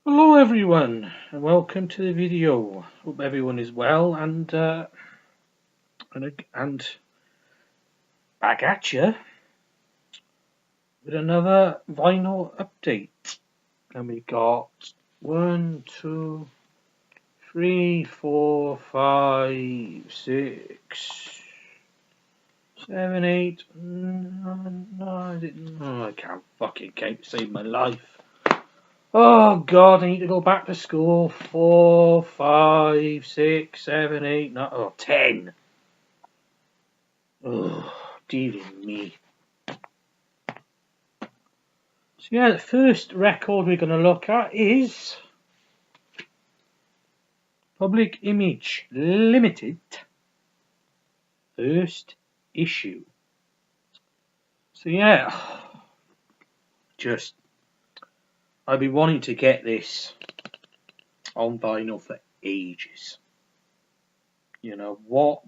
Hello everyone and welcome to the video. Hope everyone is well and back at you with another vinyl update. And we got 1, 2, 3, 4, 5, 6, 7, 8, 9, 9. Oh, I can't fucking save my life. Oh God, I need to go back to school. 4, 5, 6, 7, 8, 9, 10. Oh, dearie me. So yeah, the first record we're going to look at is Public Image Limited, first issue. So yeah, I've been wanting to get this on vinyl for ages. You know, what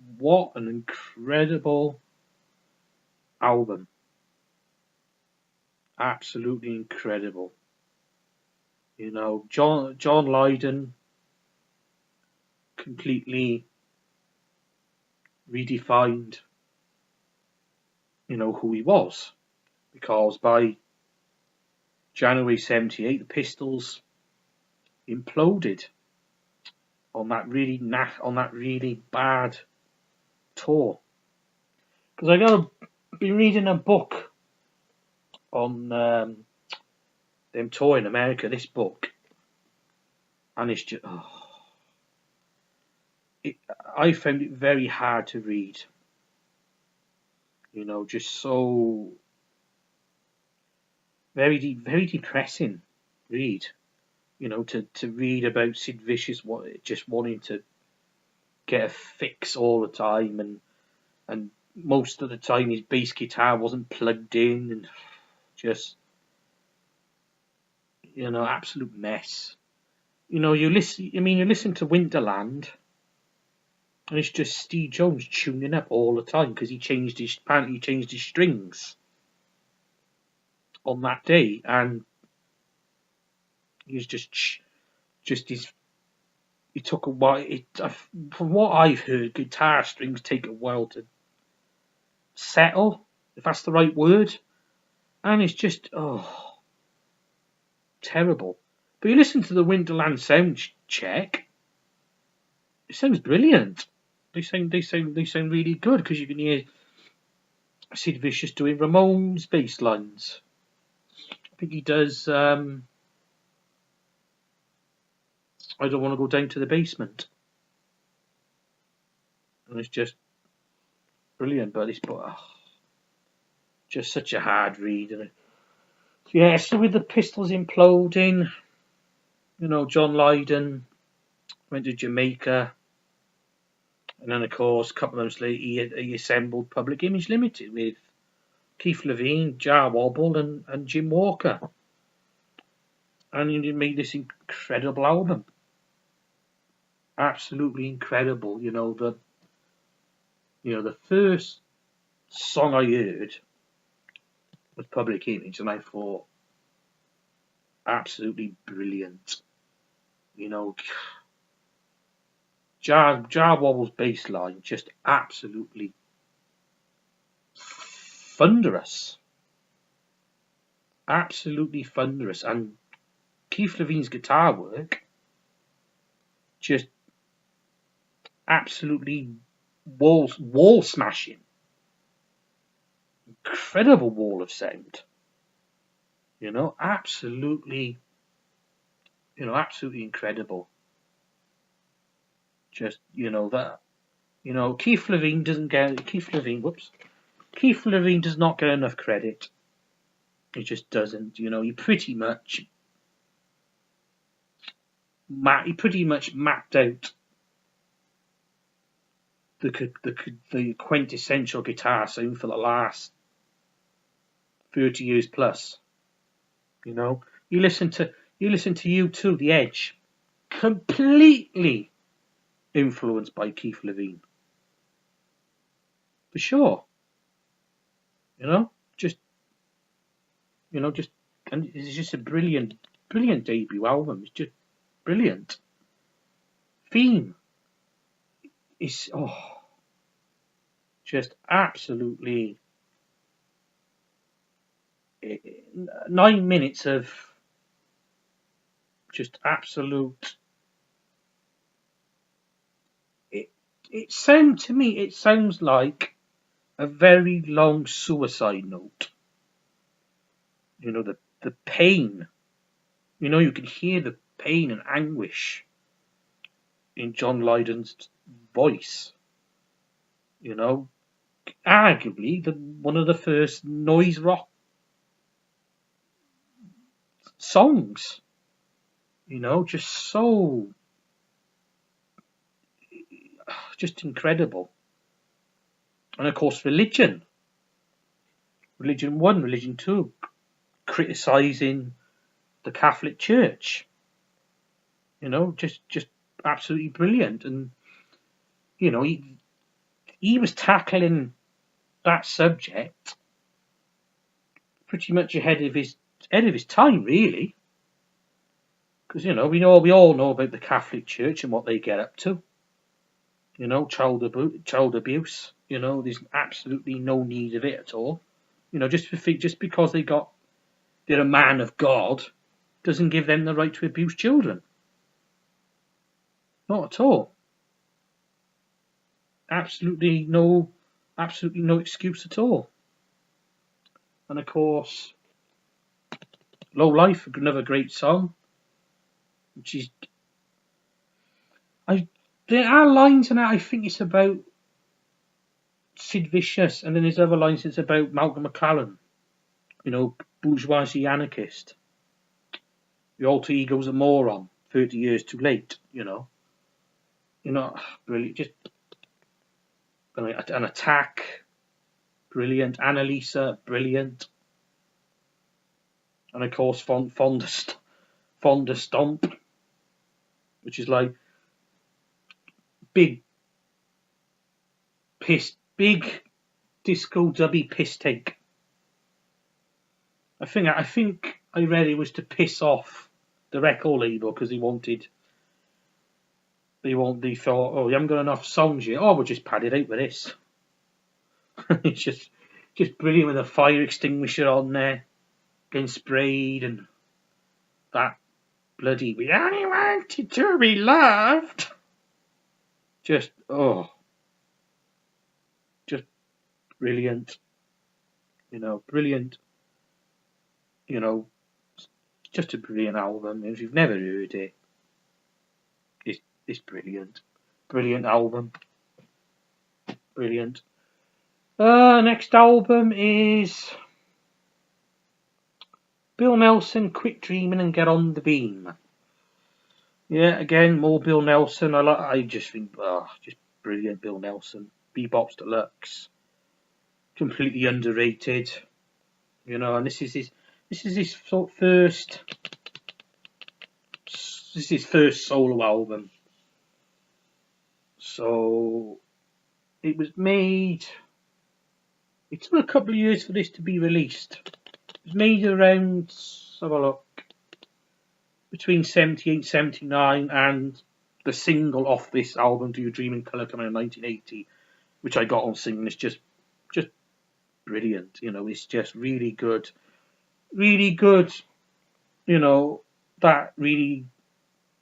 an incredible album. Absolutely incredible. You know, John Lydon completely redefined, who he was, because by January '78, the Pistols imploded on that really bad tour. Because I gotta be reading a book on them tour in America. This book, and it's just I found it very hard to read. Just so very depressing read. To read about Sid Vicious just wanting to get a fix all the time, and most of the time his bass guitar wasn't plugged in, and just absolute mess. You listen to Winterland, and it's just Steve Jones tuning up all the time because apparently he changed his strings on that day, and he's just his. It took a while. From what I've heard, guitar strings take a while to settle, if that's the right word, and it's just terrible. But you listen to the Winterland sound check, it sounds brilliant. They sound really good, because you can hear Sid Vicious doing Ramones bass lines. I think he does. I don't want to go down to the basement, and it's just brilliant. But it's just such a hard read, isn't it? Yeah, so with the Pistols imploding, John Lydon went to Jamaica, and then of course a couple of months later he assembled Public Image Limited with Keith Levene, Jar Wobble, and Jim Walker, and he made this incredible album. Absolutely incredible. The first song I heard was Public Image, and I thought, absolutely brilliant. Jar Wobble's bass line, just absolutely thunderous. Absolutely thunderous. And Keith Levene's guitar work, just absolutely wall smashing. Incredible wall of sound. Absolutely incredible. Just Keith Levene does not get enough credit. He just doesn't. He pretty much mapped out the quintessential guitar sound for the last 30 years plus. You listen to U2, The Edge, completely influenced by Keith Levene, for sure. And it's just a brilliant brilliant debut album. It's just brilliant. Theme is just absolutely 9 minutes of just absolute. It sounds like a very long suicide note. You know, the pain. You know, you can hear the pain and anguish in John Lydon's voice. You know, arguably one of the first noise rock songs. You know, just incredible. And of course, Religion 1, Religion 2, criticising the Catholic Church. You know, just absolutely brilliant. And you know, he was tackling that subject pretty much ahead of his time, really. Because you know, we all know about the Catholic Church and what they get up to. You know, child abuse. You know, there's absolutely no need of it at all. You know, just because they're a man of God, doesn't give them the right to abuse children. Not at all. Absolutely no excuse at all. And of course, Low Life, another great song. Which is, there are lines in it. I think it's about Sid Vicious, and then there's other lines that's about Malcolm McLaren. You know, bourgeoisie anarchist. The alter ego's a moron. 30 years too late. You know, brilliant. Just an Attack, brilliant. Annalisa, brilliant. And of course, Fonda Stomp, which is like big disco dubby piss take. I think I read it was to piss off the record label because they thought, oh, you haven't got enough songs yet. Oh, we'll just pad it out with this. It's just brilliant with a fire extinguisher on there, getting sprayed, and that bloody "we only wanted to be loved." Just brilliant. You know, brilliant. You know, just a brilliant album. If you've never heard it, it's brilliant. Brilliant album. Brilliant. Next album is Bill Nelson, Quit Dreaming and Get on the Beam. Yeah, again, more Bill Nelson. I just think, just brilliant Bill Nelson. Bebop's Deluxe. Completely underrated. You know, and this is his first solo album. So it was made. It took a couple of years for this to be released. It was made around, let's have a look, between 78 and 79, and the single off this album, Do You Dream in Colour, coming in 1980, which I got on single, is just brilliant. You know, it's just really good. Really good, you know, that really,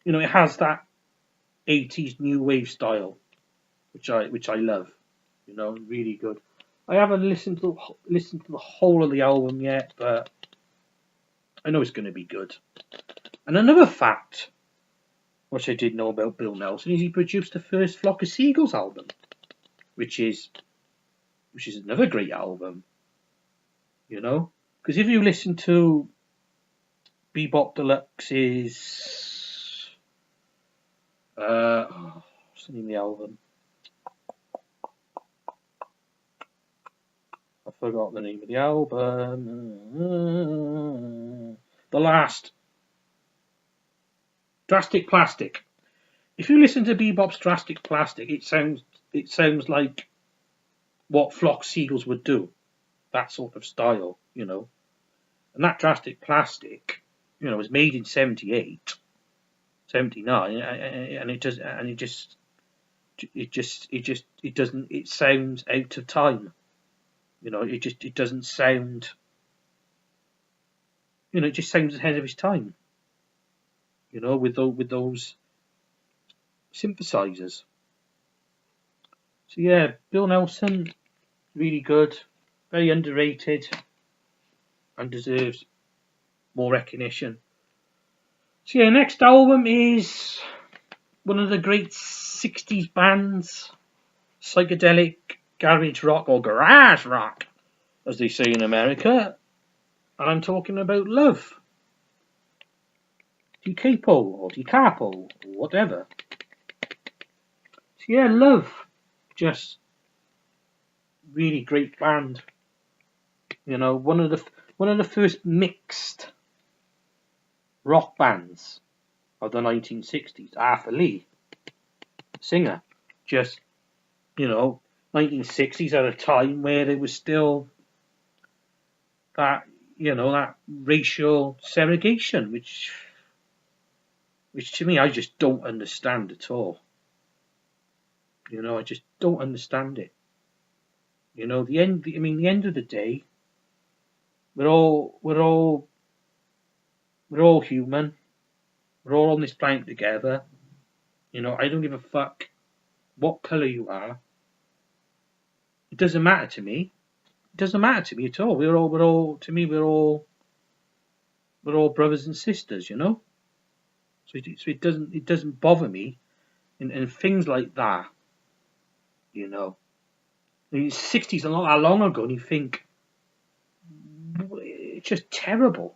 you know, it has that 80s new wave style, which I love. You know, really good. I haven't listened to the whole of the album yet, but I know it's going to be good. And another fact, which I did know about Bill Nelson, is he produced the first Flock of Seagulls album, which is another great album. You know, because if you listen to Bebop Deluxe's, what's the name of the album? I forgot the name of the album. The last, Drastic Plastic. If you listen to Bebop's Drastic Plastic, it sounds like what Flock Seagulls would do. That sort of style, you know. And that Drastic Plastic, You know, it was made in 78, 79, and it doesn't. It sounds out of time. You know, it doesn't sound. You know, it just sounds ahead of its time. You know, with those synthesizers. So yeah, Bill Nelson, really good, very underrated, and deserves more recognition. So yeah, next album is one of the great 60s bands, psychedelic garage rock, or garage rock, as they say in America, and I'm talking about Love. Capo or Capo or whatever. So yeah, Love, just really great band. You know, one of the first mixed rock bands of the 1960s. Arthur Lee, singer, just, you know, 1960s at a time where there was still that, you know, that racial segregation, which to me I just don't understand at all. You know, I just don't understand it. You know, the end of the day, we're all human. We're all on this planet together. You know, I don't give a fuck what colour you are. It doesn't matter to me. It doesn't matter to me at all. We're all brothers and sisters, you know. So it doesn't bother me, and things like that, you know. I mean, 60s are not that long ago, and you think it's just terrible,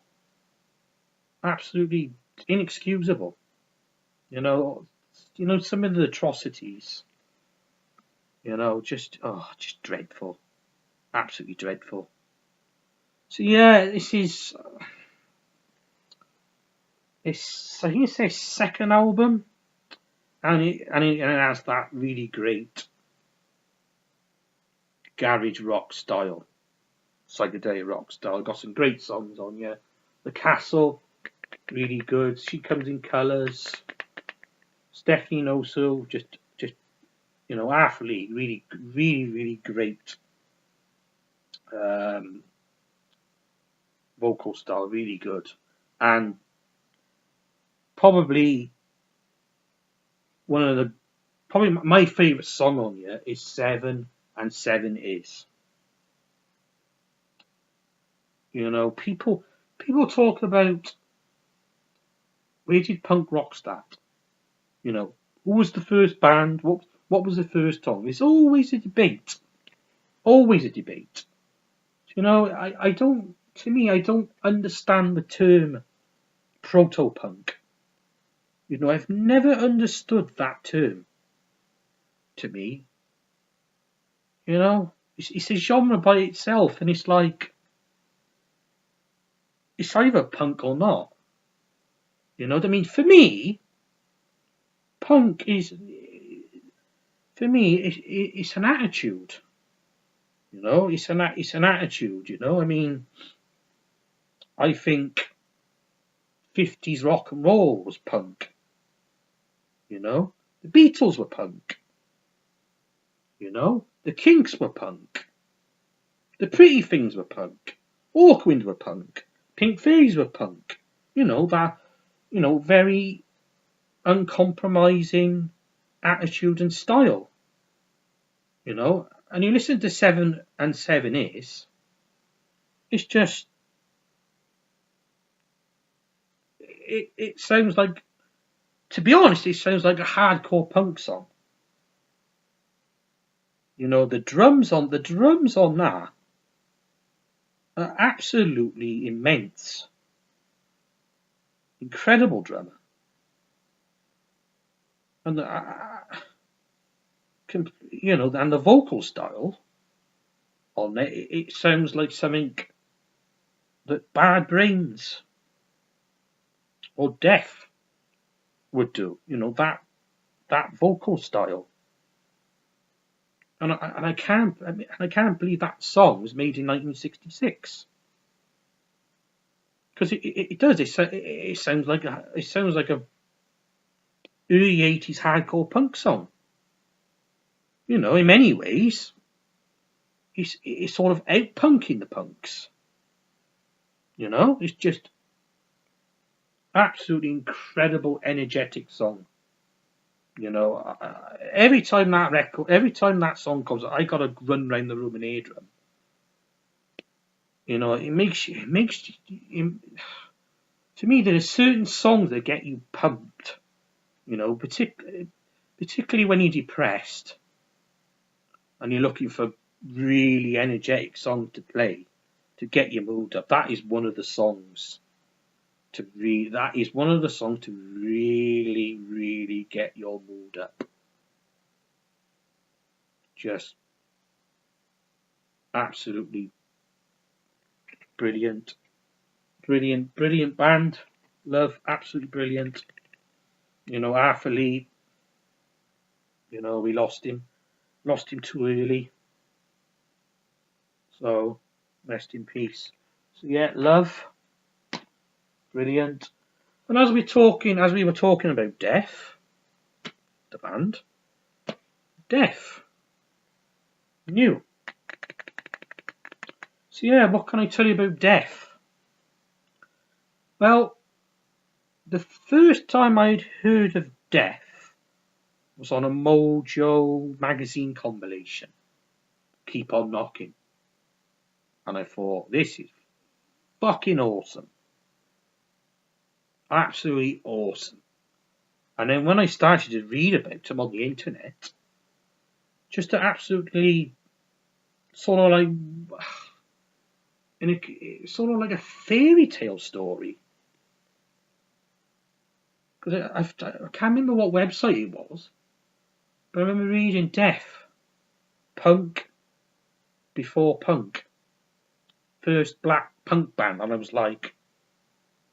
absolutely inexcusable. You know, some of the atrocities. You know, just dreadful, absolutely dreadful. So yeah, this is I think it's their second album, and it has that really great garage rock style, psychedelic rock style. Got some great songs on here. The Castle, really good. She Comes in Colours. Stephanie Noso, just you know, athlete, really great vocal style, really good, and probably my favourite song on here is 7 and 7 Is. You know, people talk about, where did punk rock start? You know, who was the first band? What was the first song? It's always a debate. Always a debate. You know, I don't understand the term proto-punk. You know, I've never understood that term. To me, you know, it's a genre by itself, and it's like, it's either punk or not. You know what I mean? For me, punk is, it's an attitude. You know, it's an attitude. You know, I mean, I think 50s rock and roll was punk. You know, the Beatles were punk. You know, the Kinks were punk. The Pretty Things were punk. Hawkwind were punk. Pink Fairies were punk. You know, that, you know, very uncompromising attitude and style. You know, and you listen to 7 and 7 Is, it's just, it sounds like, to be honest, it sounds like a hardcore punk song. You know, the drums on that are absolutely immense. Incredible drummer. And you know, and the vocal style on it sounds like something that Bad Brains or Death would do. You know, that vocal style. And I can't believe that song was made in 1966. because it does. It sounds like a early 80s hardcore punk song. You know, in many ways, it's sort of out punking the punks. You know, it's just absolutely incredible, energetic song. You know, every time that song comes, I gotta run around the room and ear drum. You know, it makes you. To me, there are certain songs that get you pumped. You know, particularly when you're depressed and you're looking for really energetic songs to play to get your mood up. That is one of the songs to really, really get your mood up. Just absolutely brilliant. Brilliant band. Love, absolutely brilliant. You know, Arthur Lee, you know, we lost him too early. So, rest in peace. So yeah, Love, brilliant. And as we were talking about Death, the band, Death, new. So yeah, what can I tell you about Death? Well, the first time I'd heard of Death was on a Mojo magazine compilation, Keep On Knocking. And I thought, this is fucking awesome. Absolutely awesome. And then when I started to read about them on the internet, just absolutely sort of like, sort of like a fairy tale story. Because I can't remember what website it was, but I remember reading Death, punk before punk, first black punk band, and I was like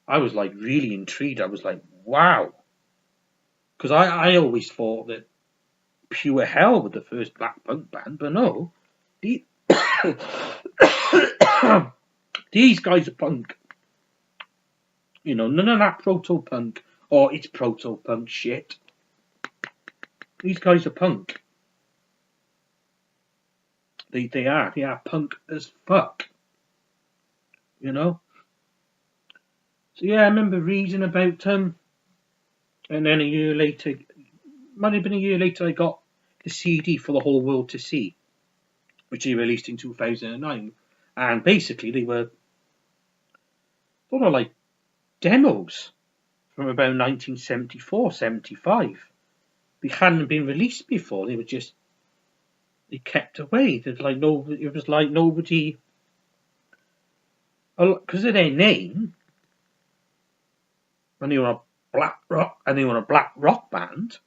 really intrigued. I was like, wow, because I always thought that Pure Hell were the first black punk band, but no, these guys are punk. You know, none of that proto-punk or it's proto-punk shit. These guys are punk. They are punk as fuck. You know? So yeah, I remember reading about them. And then a year later, might have been a year later, I got the CD for the whole world to see, which he released in 2009. And basically they were sort of like demos from about 1974, 75. They hadn't been released before. They were just, they kept away. It was like nobody, because of their name, when they were a black rock band,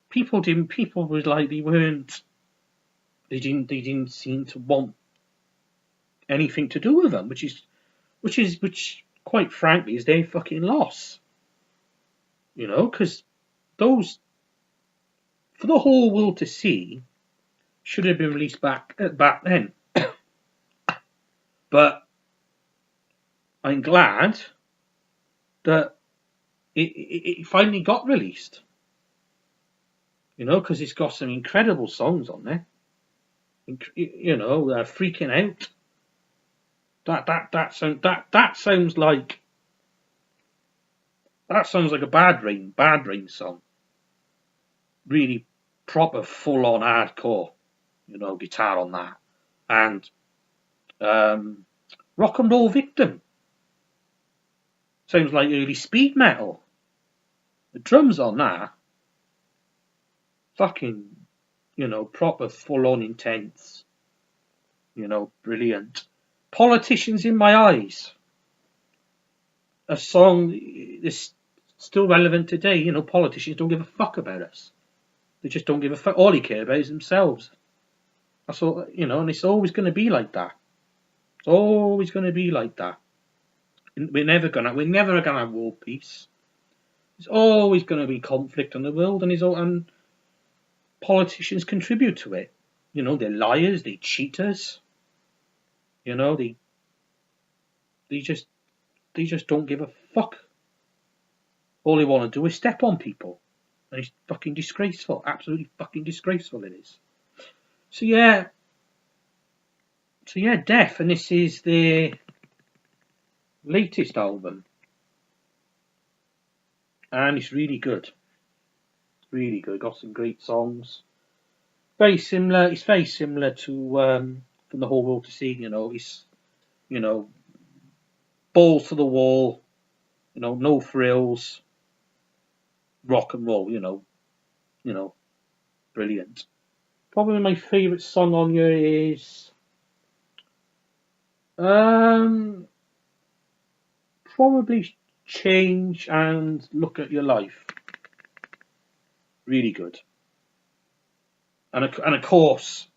people was like they didn't seem to want anything to do with them, which quite frankly is their fucking loss. You know, because those, for the whole world to see, should have been released back then. But I'm glad that it finally got released. You know, because it's got some incredible songs on there. You know, Freaking Out. That sounds like a Bad Rain song. Really proper, full on hardcore. You know, guitar on that, and Rock and Roll Victim sounds like early speed metal. The drums on that, fucking, you know, proper, full on intense. You know, brilliant. Politicians in My Eyes, a song that's still relevant today. You know, politicians don't give a fuck about us. They just don't give a fuck. All they care about is themselves. That's all, you know, and it's always going to be like that. It's always going to be like that. We're never gonna have world peace. There's always going to be conflict in the world, and politicians contribute to it. You know, they're liars, they're cheaters. You know, they don't give a fuck. All they want to do is step on people, and it's fucking disgraceful. Absolutely fucking disgraceful it is. So yeah, Def, and this is their latest album, and it's really good. Really good. Got some great songs. Very similar. It's very similar to From the Whole World to See. It's balls to the wall. No frills. Rock and roll. Brilliant. Probably my favourite song on here is probably Change and Look at Your Life. Really good. And of course,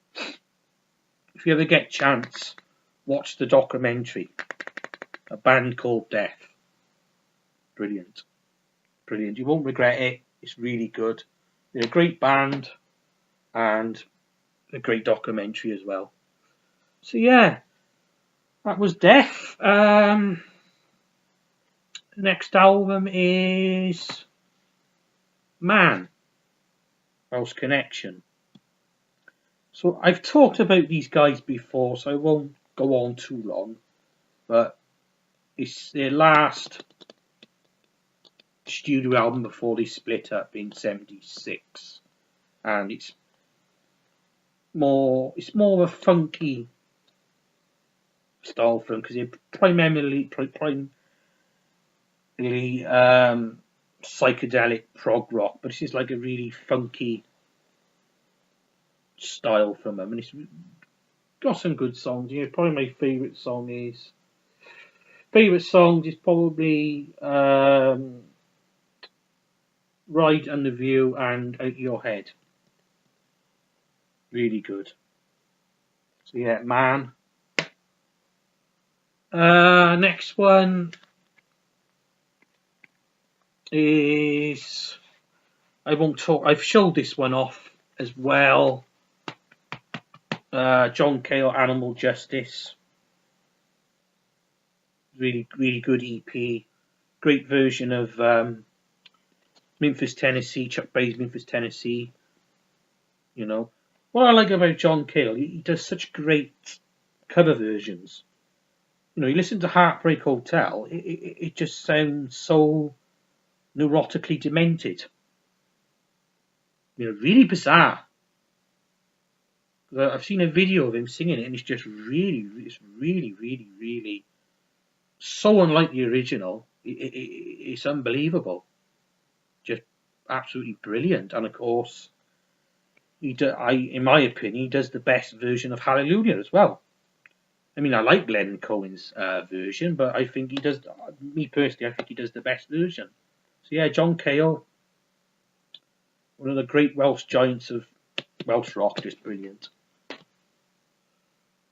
if you ever get a chance, watch the documentary, A Band Called Death. Brilliant. Brilliant. You won't regret it. It's really good. They're a great band and a great documentary as well. So yeah, that was Death. The next album is Man, Welsh Connection. So I've talked about these guys before, so I won't go on too long. But it's their last studio album before they split up in '76, and it's more of a funky style for them because they're primarily psychedelic prog rock, but this is like a really funky style from them, and it's got some good songs. Probably my favourite song is probably Ride and the View and Out Your Head. Really good. So yeah, Man. Next one is, I won't talk. I've showed this one off as well. John Cale, Animal Justice. Really, really good EP. Great version of Memphis, Tennessee. Chuck Berry's Memphis, Tennessee. What I like about John Cale, he does such great cover versions. You listen to Heartbreak Hotel, it just sounds so neurotically demented. Really bizarre. I've seen a video of him singing it, and it's really, really so unlike the original. It's unbelievable. Just absolutely brilliant. And of course, in my opinion, he does the best version of Hallelujah as well. I mean, I like Leonard Cohen's version, but I think he does. Me personally, I think he does the best version. So yeah, John Cale, one of the great Welsh giants of Welsh rock, just brilliant.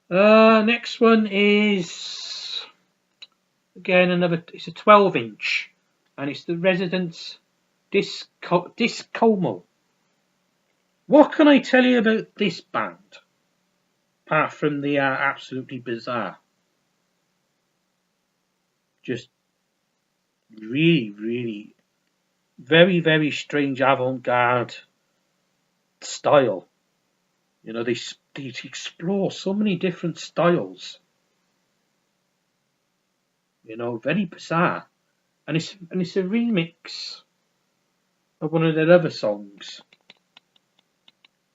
Next one is again it's a 12-inch, and it's the Residents Diskomo. What can I tell you about this band, apart from they are absolutely bizarre? Just really very, very strange avant-garde style. They explore so many different styles. Very bizarre. And it's a remix of one of their other songs,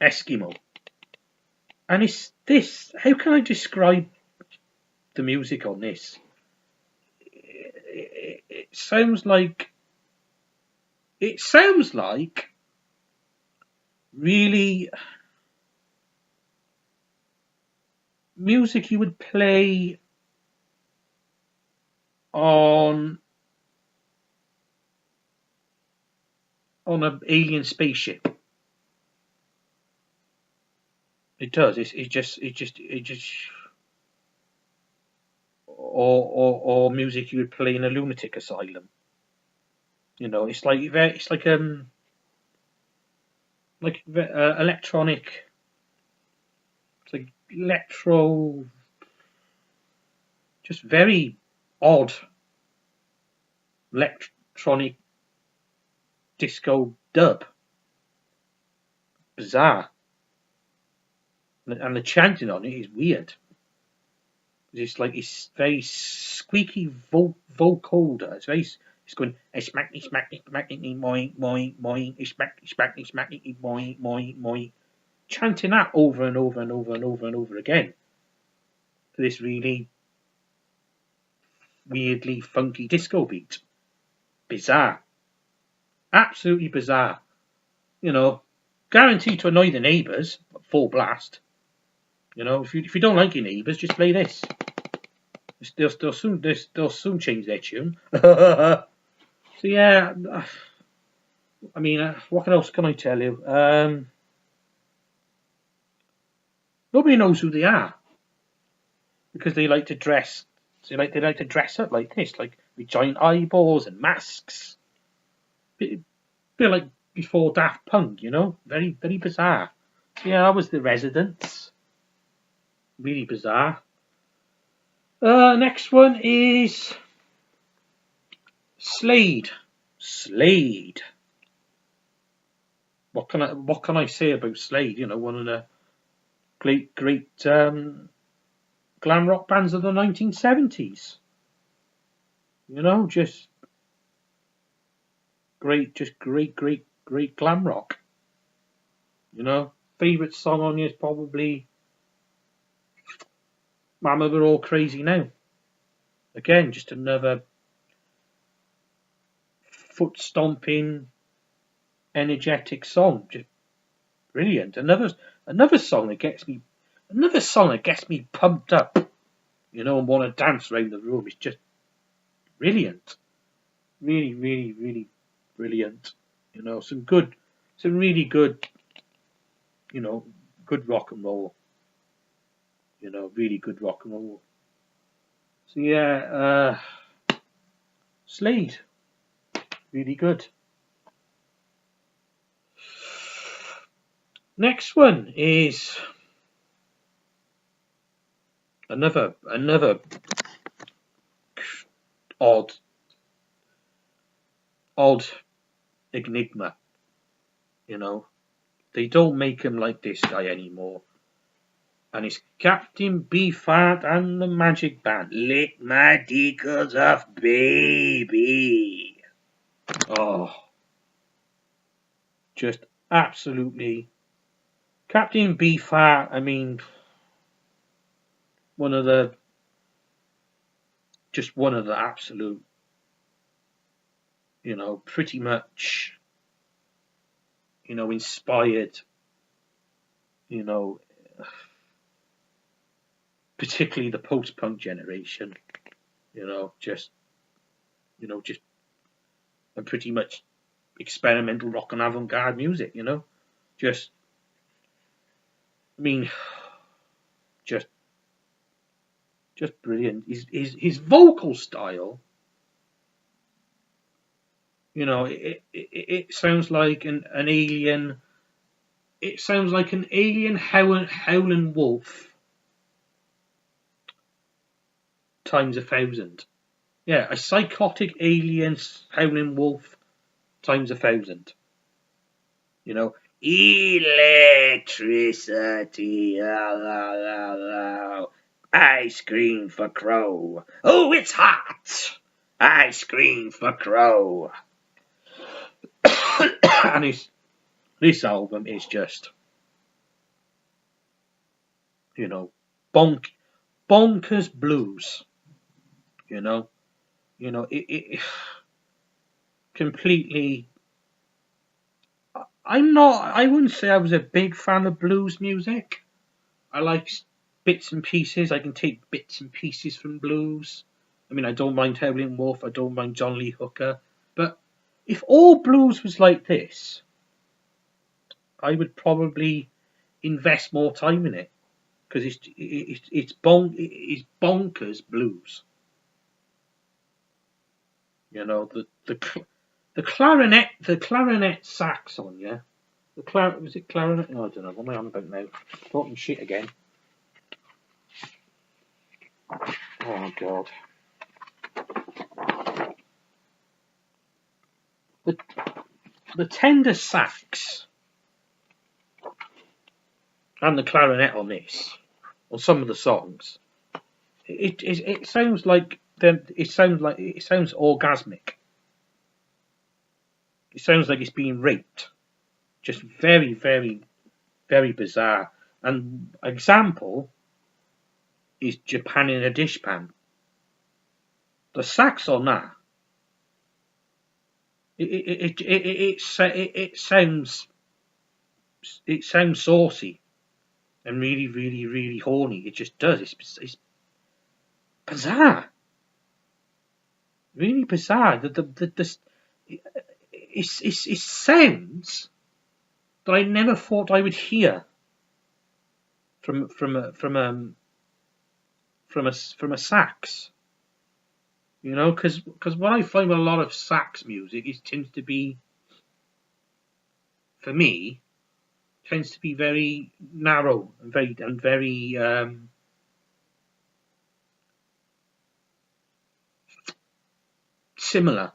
Eskimo. And it's this. How can I describe the music on this? It sounds like really music you would play on an alien spaceship. It does. It just or music you would play in a lunatic asylum. It's like electronic. It's like electro. Just very odd electronic disco dub. Bizarre. And the chanting on it is weird. It's like it's very squeaky vocoder. It's going smack me moing smack me moing, chanting that over and over and over and over and over again to this really weirdly funky disco beat. Bizarre. Absolutely bizarre. You know, guaranteed to annoy the neighbours, full blast. You know, if you don't like your neighbours, just play this. They'll soon change their tune. So yeah, I mean, what else can I tell you? Nobody knows who they are because they like to dress. They like to dress up like this, like with giant eyeballs and masks. Bit like before Daft Punk, you know, very bizarre. So yeah, that was The Residents. Really bizarre. Next one is Slade. Slade. What can I say about Slade? You know, one of the great glam rock bands of the 1970s. You know, just great glam rock. You know, favourite song on you is probably Mama We're All Crazy Now. Again, just another foot stomping, energetic song. Just brilliant. Another song that gets me pumped up. You know, and want to dance around the room. It's just brilliant. Really brilliant. You know, some really good, you know, good rock and roll. You know, really good rock and roll. So yeah, Slade, really good. Next one is another odd enigma. You know, they don't make him like this guy anymore. And it's Captain Beefheart and the Magic Band. Lick my decals off, baby. Oh, just absolutely. Captain Beefheart, I mean, one of the absolute, you know, pretty much, you know, inspired, you know, particularly the post-punk generation, you know, just and pretty much experimental rock and avant-garde music, you know, just, I mean, just brilliant. His vocal style, you know, it sounds like an alien. It sounds like an alien howling wolf times 1,000. Yeah, a psychotic alien howling wolf times 1,000. You know, electricity. I scream for Crow. Oh, it's hot. I scream for Crow. And this album is just, you know, bonkers blues. You know, it completely. I wouldn't say I was a big fan of blues music. I like bits and pieces. I can take bits and pieces from blues. I mean, I don't mind Howlin' Wolf. I don't mind John Lee Hooker. But if all blues was like this, I would probably invest more time in it because it's bonkers blues. You know, the clarinet sax on, yeah. Was it clarinet? No, I don't know. What am I on about now? Talking shit again. Oh God. the tender sax and the clarinet on this, on some of the songs, it sounds like it sounds orgasmic. It sounds like it's being raped. Just very, very, very bizarre. And example is Japan in a Dishpan. The sax on that, it sounds saucy and really, really, really horny. It just does. It's bizarre, really bizarre. It sounds that I never thought I would hear from a sax. You know, because what I find with a lot of sax music is tends to be, for me, tends to be very narrow and very similar.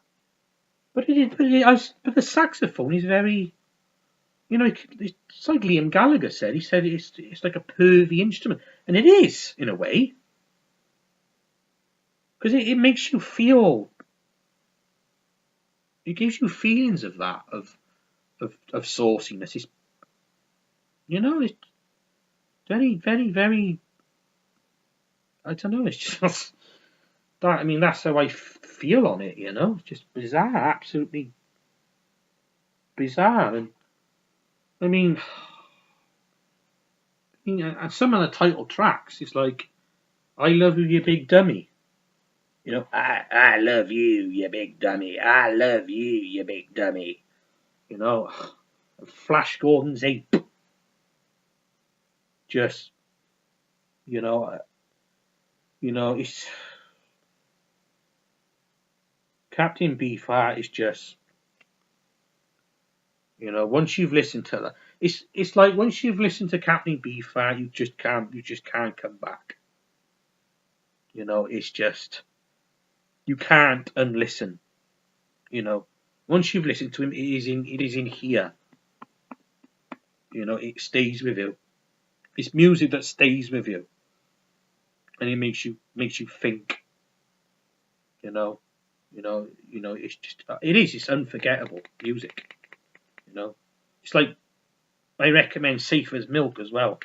But the saxophone is very, you know, it's like Liam Gallagher said. He said it's like a pervy instrument, and it is in a way, because it makes you feel. It gives you feelings of that of sauciness. It's, you know, it's very, very, very. I don't know. It's just that. I mean, that's how I feel on it. You know, it's just bizarre, absolutely bizarre. And I mean, and some of the title tracks, it's like, "I love you, you big dummy." You know, I love you, you big dummy. I love you, you big dummy. You know, Flash Gordon's ape. Just, you know, it's Captain Beefheart is just, you know, once you've listened to that, it's like once you've listened to Captain Beefheart, you just can't come back. You know, it's just, you can't unlisten. You know, once you've listened to him, it is in here. You know, it stays with you. It's music that stays with you, and it makes you think. You know, it's just it's unforgettable music. You know, it's like, I recommend Safe as Milk as well.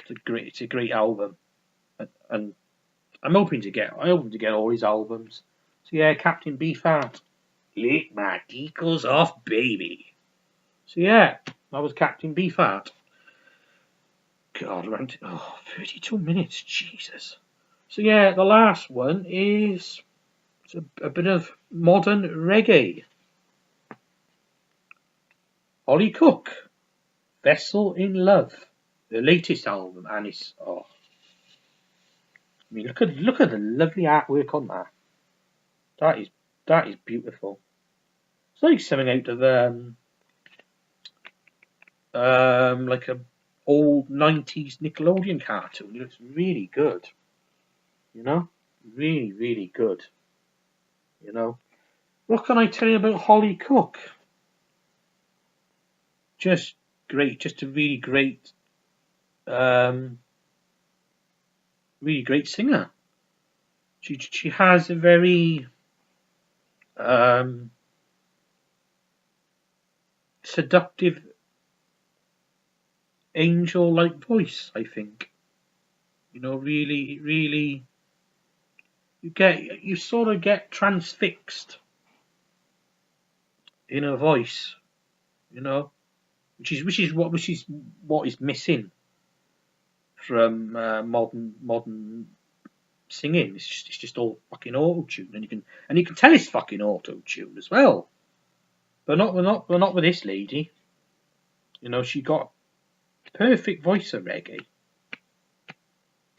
It's a great album, and I'm hoping to get all his albums. So yeah, Captain Beefheart, lick my decals off, baby. So yeah, that was Captain Beefheart. God, around 32 minutes, Jesus. So yeah, the last one is a bit of modern reggae. Hollie Cook, Vessel in Love, the latest album, and it's I mean, look at the lovely artwork on that. That is beautiful. It's like something out of like a old 90s Nickelodeon cartoon. It looks really good. You know, really, really good. You know, what can I tell you about Hollie Cook? Just great, just a really great singer. She has a very seductive, angel-like voice, I think. You know, really, you sort of get transfixed in her voice. You know, which is what is missing from modern singing. It's just all fucking auto tune, and you can tell it's fucking auto tune as well. But not with this lady. You know, she got perfect voice of reggae.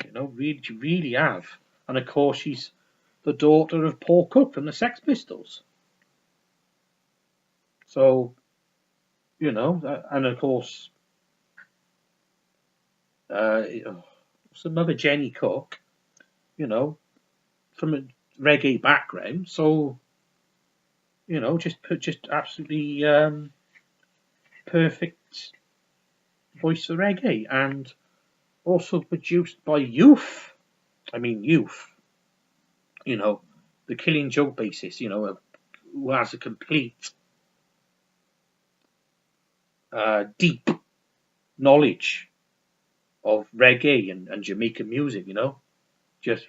You know, really have. And of course, she's the daughter of Paul Cook from the Sex Pistols. So, you know, and of course, some mother Jenny Cook, you know, from a reggae background. So, You know, just absolutely perfect voice for reggae, and also produced by Youth. I mean, Youth. You know, the Killing Joke bassist. You know, who has a complete deep knowledge of reggae and Jamaican music. You know, just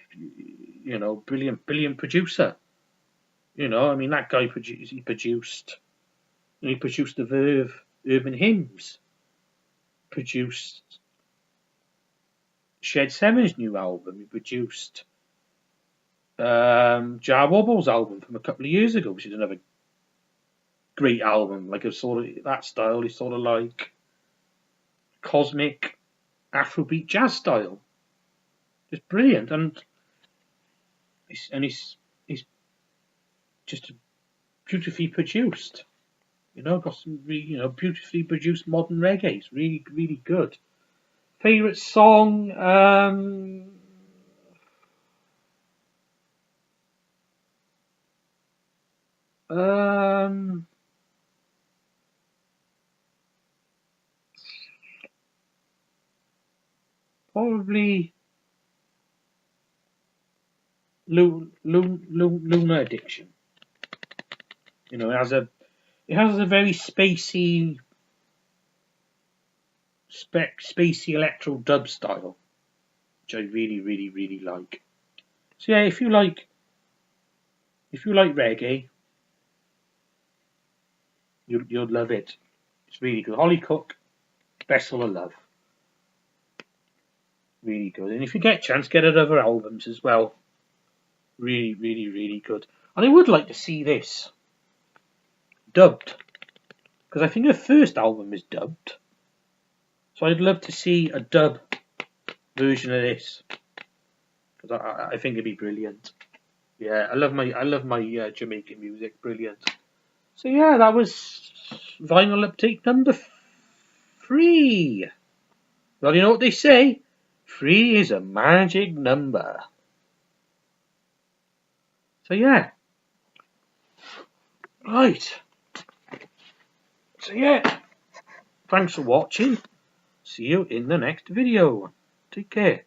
brilliant producer. You know, I mean, that guy he produced the Verve Urban Hymns, produced Shed Seven's new album. He produced Jar Wobble's album from a couple of years ago, which is another great album. Like a sort of that style is sort of like cosmic Afrobeat jazz style. Just brilliant, and he's just beautifully produced. You know, got some beautifully produced modern reggae. It's really good. Favorite song? Probably Lunar Addiction. You know, it has a very spacey electro dub style, which I really like. So yeah, if you like reggae, you'll love it. It's really good. Hollie Cook, Vessel of Love, really good. And if you get a chance, get her other albums as well. Really good. And I would like to see this dubbed, because I think her first album is dubbed. So I'd love to see a dub version of this, because I think it'd be brilliant. Yeah, I love my Jamaican music. Brilliant. So yeah, that was vinyl update number 3. Well, you know what they say, 3 is a magic number. So yeah, right. So yeah, thanks for watching. See you in the next video. Take care.